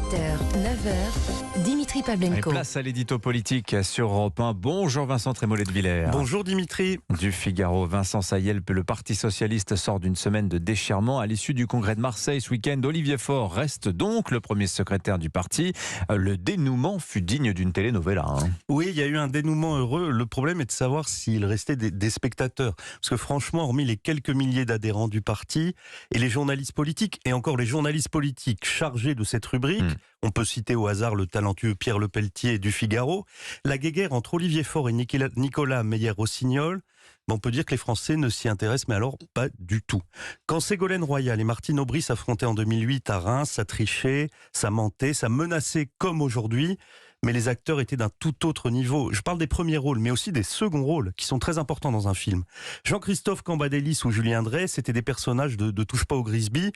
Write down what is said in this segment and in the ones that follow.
8h, 9h, Dimitri Et Pavlenko. place à l'édito politique sur Europe 1. Bonjour Vincent Trémollet de Villers. Bonjour Dimitri. Du Figaro, Vincent Sayel, le Parti Socialiste sort d'une semaine de déchirement. À l'issue du congrès de Marseille ce week-end, Olivier Faure reste donc le premier secrétaire du parti. Le dénouement fut digne d'une telenovela. Oui, il y a eu un dénouement heureux. Le problème est de savoir s'il restait des spectateurs. Parce que franchement, hormis les quelques milliers d'adhérents du parti et les journalistes politiques, et encore les journalistes politiques chargés de cette rubrique, on peut citer au hasard le talentueux Pierre Lepelletier du Figaro, la guéguerre entre Olivier Faure et Nicolas Meyer-Rossignol, on peut dire que les Français ne s'y intéressent, mais alors pas du tout. Quand Ségolène Royal et Martine Aubry s'affrontaient en 2008 à Reims, ça trichait, ça mentait, ça menaçait comme aujourd'hui, mais les acteurs étaient d'un tout autre niveau. Je parle des premiers rôles, mais aussi des seconds rôles, qui sont très importants dans un film. Jean-Christophe Cambadélis ou Julien Drey, c'était des personnages de Touche pas au Grisby.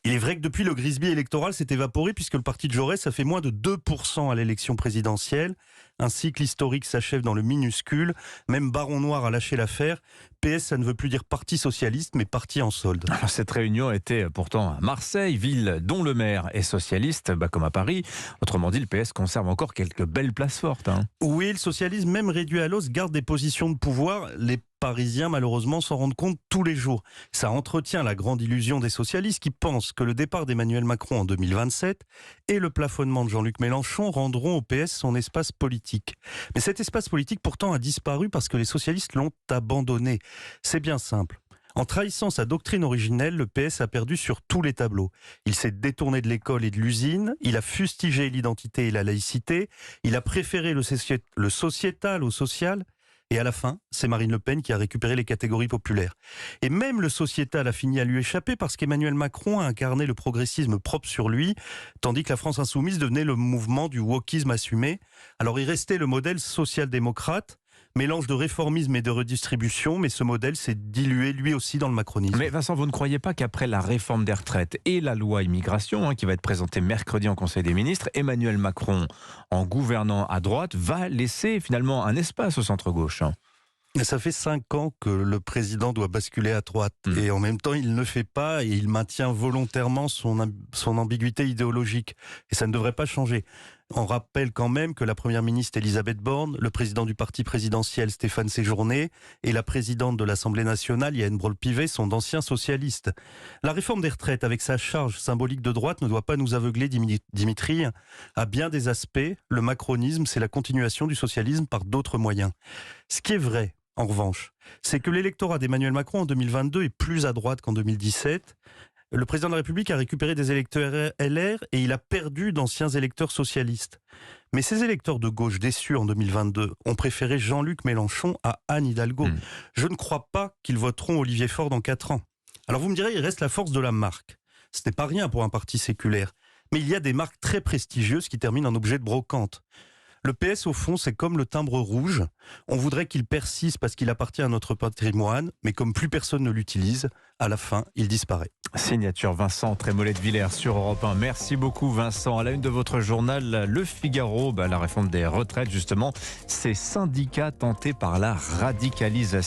Il est vrai que depuis, le Grisby électoral s'est évaporé, puisque le parti de Jaurès a fait moins de 2% à l'élection présidentielle. Un cycle historique s'achève dans le minuscule. Même Baron Noir a lâché l'affaire. PS, ça ne veut plus dire parti socialiste, mais parti en solde. Alors, cette réunion était pourtant à Marseille, ville dont le maire est socialiste, comme à Paris. Autrement dit, le PS conserve encore quelques belles places fortes. Oui, le socialisme, même réduit à l'os, garde des positions de pouvoir. Les Parisiens, malheureusement, s'en rendent compte tous les jours. Ça entretient la grande illusion des socialistes qui pensent que le départ d'Emmanuel Macron en 2027 et le plafonnement de Jean-Luc Mélenchon rendront au PS son espace politique. Mais cet espace politique, pourtant, a disparu parce que les socialistes l'ont abandonné. C'est bien simple. En trahissant sa doctrine originelle, le PS a perdu sur tous les tableaux. Il s'est détourné de l'école et de l'usine, il a fustigé l'identité et la laïcité, il a préféré le sociétal au social, et à la fin, c'est Marine Le Pen qui a récupéré les catégories populaires. Et même le sociétal a fini à lui échapper parce qu'Emmanuel Macron a incarné le progressisme propre sur lui, tandis que la France insoumise devenait le mouvement du wokisme assumé. Alors il restait le modèle social-démocrate, mélange de réformisme et de redistribution, mais ce modèle s'est dilué lui aussi dans le macronisme. Mais Vincent, vous ne croyez pas qu'après la réforme des retraites et la loi immigration, qui va être présentée mercredi en Conseil des ministres, Emmanuel Macron, en gouvernant à droite, va laisser finalement un espace au centre-gauche? Ça fait 5 ans que le président doit basculer à droite. Et en même temps, il ne le fait pas et il maintient volontairement son ambiguïté idéologique. Et ça ne devrait pas changer. On rappelle quand même que la première ministre Elisabeth Borne, le président du parti présidentiel Stéphane Séjourné et la présidente de l'Assemblée nationale Yael Braun-Pivet sont d'anciens socialistes. La réforme des retraites, avec sa charge symbolique de droite, ne doit pas nous aveugler, Dimitri. À bien des aspects, le macronisme, c'est la continuation du socialisme par d'autres moyens. Ce qui est vrai, en revanche, c'est que l'électorat d'Emmanuel Macron en 2022 est plus à droite qu'en 2017. Le président de la République a récupéré des électeurs LR et il a perdu d'anciens électeurs socialistes. Mais ces électeurs de gauche déçus en 2022 ont préféré Jean-Luc Mélenchon à Anne Hidalgo. Je ne crois pas qu'ils voteront Olivier Faure dans 4 ans. Alors vous me direz, il reste la force de la marque. Ce n'est pas rien pour un parti séculaire. Mais il y a des marques très prestigieuses qui terminent en objet de brocante. Le PS, au fond, c'est comme le timbre rouge. On voudrait qu'il persiste parce qu'il appartient à notre patrimoine, mais comme plus personne ne l'utilise, à la fin, il disparaît. Signature Vincent Trémollet de Villers sur Europe 1. Merci beaucoup Vincent. À la une de votre journal, Le Figaro, la réforme des retraites justement, ces syndicats tentés par la radicalisation.